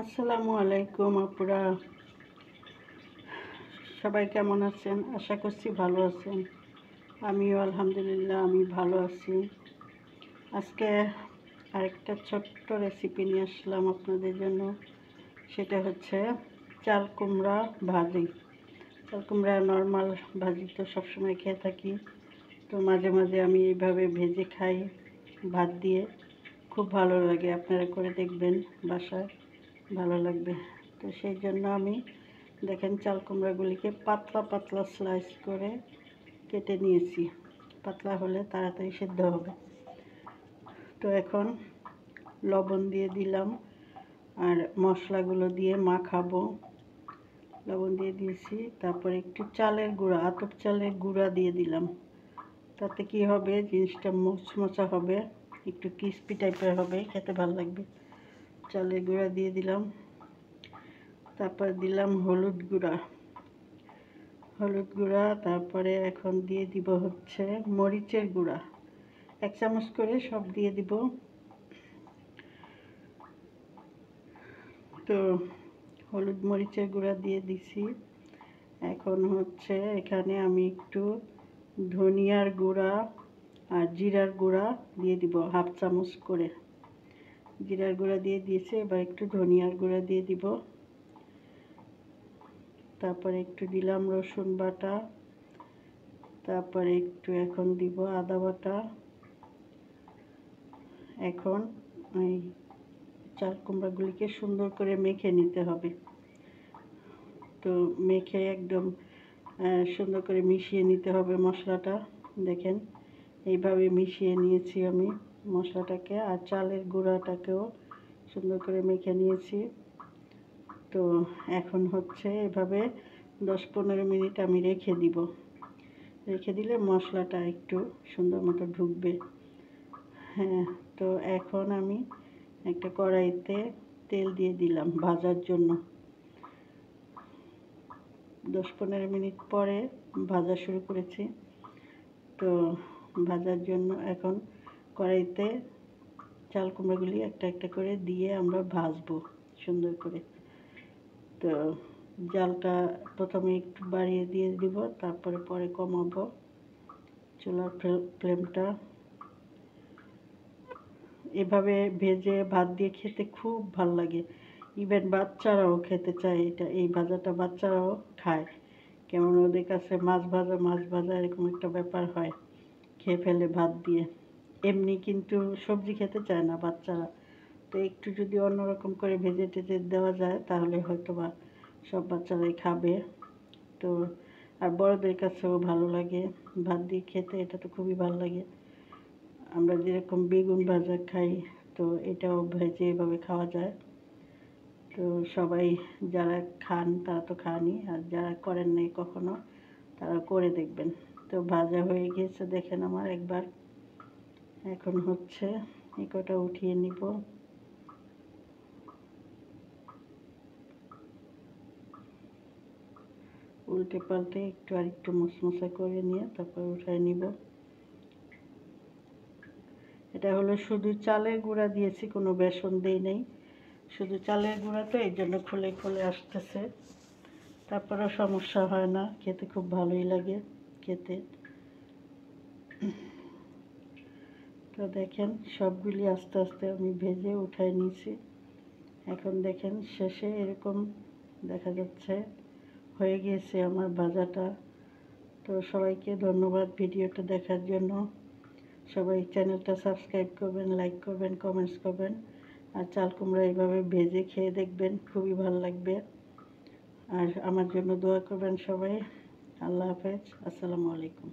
আসসালামু আলাইকুম আপুরা, সবাই কেমন আছেন? আশা করছি ভালো আছেন। আমিও আলহামদুলিল্লাহ আমি ভালো আছি। আজকে আরেকটা ছোট্ট রেসিপি নিয়ে আসলাম আপনাদের জন্য। সেটা হচ্ছে চাল কুমড়া ভাজি। চাল কুমড়া নর্মাল ভাজি তো সবসময় খেয়ে থাকি, তো মাঝে মাঝে আমি এইভাবে ভেজে খাই ভাত দিয়ে, খুব ভালো লাগে। আপনারা করে দেখবেন বাসায়, ভালো লাগবে। তো সেই জন্য আমি দেখেন চাল কুমড়াগুলিকে পাতলা পাতলা স্লাইস করে কেটে নিয়েছি। পাতলা হলে তাড়াতাড়ি সেদ্ধ হবে। তো এখন লবণ দিয়ে দিলাম আর মশলাগুলো দিয়ে মাখাবো। লবণ দিয়ে দিয়েছি, তারপরে একটু চালের গুঁড়া, আতপ চালের গুঁড়া দিয়ে দিলাম। তাতে কি হবে, জিনিসটা মচমচা হবে, একটু ক্রিস্পি টাইপের হবে, খেতে ভালো লাগবে। চালের গুঁড়া দিয়ে দিলাম, তারপর দিলাম হলুদ গুঁড়া, তারপরে এখন দিয়ে দিব হচ্ছে মরিচের গুঁড়া, 1 চামচ করে সব দিয়ে দিব। তো হলুদ মরিচের গুঁড়া দিয়ে দিছি। এখন হচ্ছে এখানে আমি একটু ধনিয়ার গুঁড়া আর জিরার গুঁড়া দিয়ে দিব, 1/2 চামচ করে জিরার গুঁড়া দিয়ে দিয়েছি। এবার একটু ধনিয়ার গুঁড়া দিয়ে দিব, তারপরে একটু দিলাম রসুন বাটা, তারপরে একটু এখন দিব আদা বাটা। এখন এই চাল কুমড়াগুলিকে সুন্দর করে মেখে নিতে হবে। তো মেখে একদম সুন্দর করে মিশিয়ে নিতে হবে মশলাটা। দেখেন এইভাবে মিশিয়ে নিয়েছি আমি মশলাটাকে, আর চালের গুঁড়াটাকেও সুন্দর করে মেখে নিয়েছি। তো এখন হচ্ছে এভাবে 10-15 মিনিট আমি রেখে দিব। রেখে দিলে মশলাটা একটু সুন্দর মতো ঢুকবে। হ্যাঁ, তো এখন আমি একটা কড়াইতে তেল দিয়ে দিলাম ভাজার জন্য। 10-15 মিনিট পরে ভাজা শুরু করেছি। তো ভাজার জন্য এখন কড়াইতে চাল কুমড়াগুলি একটা একটা করে দিয়ে আমরা ভাজবো সুন্দর করে। তো জালটা প্রথমে একটু বাড়িয়ে দিয়ে দিব, তারপরে পরে কমাবো চুলার ফ্লেমটা। এভাবে ভেজে ভাত দিয়ে খেতে খুব ভাল লাগে। ইভেন বাচ্চারাও খেতে চায় এটা, এই ভাজাটা বাচ্চারাও খায়। কেমন ওদের কাছে মাছ ভাজা এরকম একটা ব্যাপার হয়, খেয়ে ফেলে ভাত দিয়ে। এমনি কিন্তু সবজি খেতে চায় না বাচ্চারা। তো একটু যদি অন্যরকম করে ভেজে টেজে দেওয়া যায় তাহলে হয়তো বা সব বাচ্চারাই খাবে। তো আর বড়দের কাছেও ভালো লাগে ভাত দিয়ে খেতে, এটা তো খুবই ভালো লাগে। আমরা যেরকম বেগুন ভাজা খাই, তো এটাও ভেজে এভাবে খাওয়া যায়। তো সবাই যারা খান তারা তো খানই, আর যারা করেন নাই কখনো তারা করে দেখবেন। তো ভাজা হয়ে গিয়েছে দেখেন আমার একবার। এখন হচ্ছে এই কটা উঠিয়ে নিব। উল্টে পাল্টে একটু আরেকটু মশমশা করে নিয়ে তারপর উঠায় নিব। এটা হলো শুধু চালের গুঁড়া দিয়েছি, কোনো বেসন দেই নাই, শুধু চালের গুঁড়া, তো এই জন্য খুলে খুলে আসতেছে। তারপরেও সমস্যা হয় না, খেতে খুব ভালোই লাগে খেতে। তো দেখেন সবগুলি আস্তে আস্তে আমি ভেজে উঠায় নিয়েছি। এখন দেখেন শেষে এরকম দেখা যাচ্ছে হয়ে গিয়েছে আমার ভাজাটা। তো সবাইকে ধন্যবাদ ভিডিওটা দেখার জন্য। সবাই চ্যানেলটা সাবস্ক্রাইব করবেন, লাইক করবেন, কমেন্টস করবেন। আর চাল কুমড়া এইভাবে ভেজে খেয়ে দেখবেন, খুবই ভালো লাগবে। আর আমার জন্য দোয়া করবেন সবাই। আল্লাহ হাফেজ, আসসালামু আলাইকুম।